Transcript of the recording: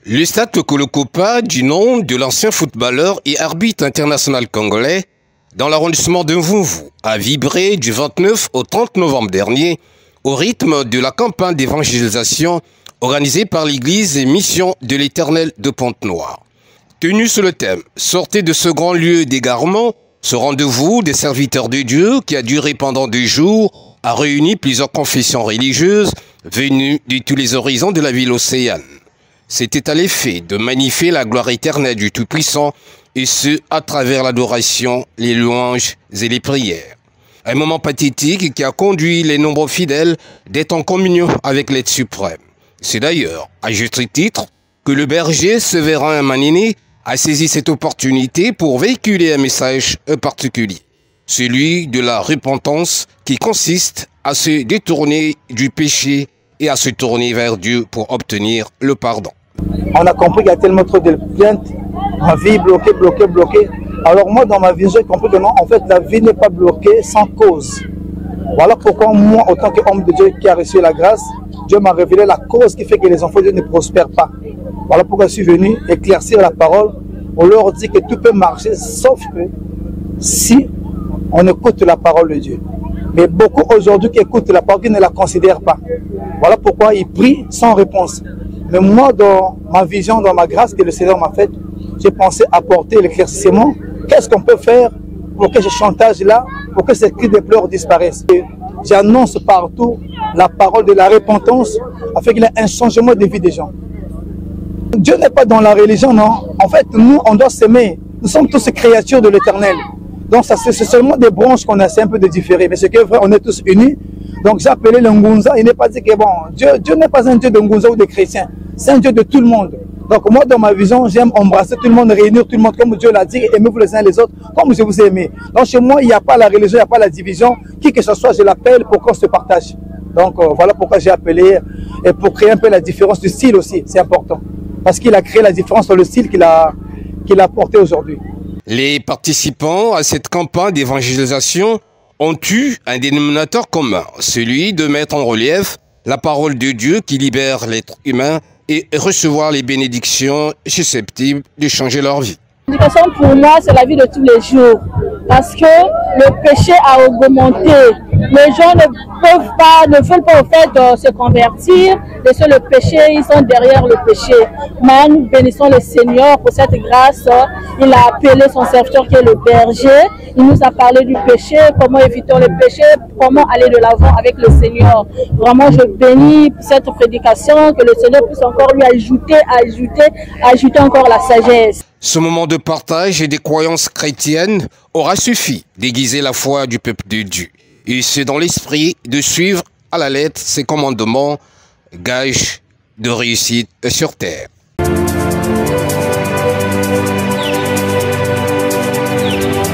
Le stade Kolokopa, du nom de l'ancien footballeur et arbitre international congolais, dans l'arrondissement de Mvumvu, a vibré du 29 au 30 novembre dernier au rythme de la campagne d'évangélisation organisée par l'église et mission de l'Éternel de Pointe-Noire. Tenu sur le thème « Sortez de ce grand lieu d'égarement », ce rendez-vous des serviteurs de Dieu qui a duré pendant 2 jours a réuni plusieurs confessions religieuses venues de tous les horizons de la ville océane. C'était à l'effet de magnifier la gloire éternelle du Tout-Puissant, et ce, à travers l'adoration, les louanges et les prières. Un moment pathétique qui a conduit les nombreux fidèles d'être en communion avec l'être suprême. C'est d'ailleurs, à juste titre, que le berger Séverin Manini a saisi cette opportunité pour véhiculer un message particulier. Celui de la repentance qui consiste à se détourner du péché et à se tourner vers Dieu pour obtenir le pardon. On a compris qu'il y a tellement trop de plaintes, ma vie bloquée. Alors moi, dans ma vie, j'ai compris que non, en fait, la vie n'est pas bloquée sans cause. Voilà pourquoi moi, en tant qu'homme de Dieu qui a reçu la grâce, Dieu m'a révélé la cause qui fait que les enfants de Dieu ne prospèrent pas. Voilà pourquoi je suis venu éclaircir la parole. On leur dit que tout peut marcher, sauf que si on écoute la parole de Dieu. Mais beaucoup aujourd'hui qui écoutent la parole, qui ne la considèrent pas. Voilà pourquoi ils prient sans réponse. Mais moi, dans ma vision, dans ma grâce que le Seigneur m'a faite, j'ai pensé apporter l'éclaircissement. Qu'est-ce qu'on peut faire pour que ce chantage-là, pour que ces cris de pleurs disparaissent? J'annonce partout la parole de la repentance afin qu'il y ait un changement de vie des gens. Dieu n'est pas dans la religion, non. En fait, nous, on doit s'aimer. Nous sommes tous créatures de l'Éternel. Donc, c'est seulement des branches qu'on essaie un peu de différer. Mais ce qui est vrai, on est tous unis. Donc, j'ai appelé le Ngunza. Il n'est pas dit que bon, Dieu n'est pas un Dieu de Ngunza ou des chrétiens. C'est un Dieu de tout le monde. Donc, moi, dans ma vision, j'aime embrasser tout le monde, réunir tout le monde, comme Dieu l'a dit, aimez-vous les uns les autres, comme je vous ai aimé. Donc, chez moi, il n'y a pas la religion, il n'y a pas la division. Qui que ce soit, je l'appelle pour qu'on se partage. Donc, voilà pourquoi j'ai appelé, et pour créer un peu la différence du style aussi, c'est important. Parce qu'il a créé la différence dans le style qu'il a porté aujourd'hui. Les participants à cette campagne d'évangélisation ont eu un dénominateur commun, celui de mettre en relief la parole de Dieu qui libère l'être humain et recevoir les bénédictions susceptibles de changer leur vie. L'éducation pour moi, c'est la vie de tous les jours. Parce que le péché a augmenté. Les gens ne veulent pas au fait se convertir. Laisser le péché, ils sont derrière le péché. Mais nous bénissons le Seigneur pour cette grâce. Il a appelé son serviteur qui est le berger. Il nous a parlé du péché, comment éviter le péché, comment aller de l'avant avec le Seigneur. Vraiment, je bénis cette prédication, que le Seigneur puisse encore lui ajouter encore la sagesse. Ce moment de partage et des croyances chrétiennes aura suffi d'aiguiser la foi du peuple de Dieu. Et c'est dans l'esprit de suivre à la lettre ses commandements, gage de réussite sur terre.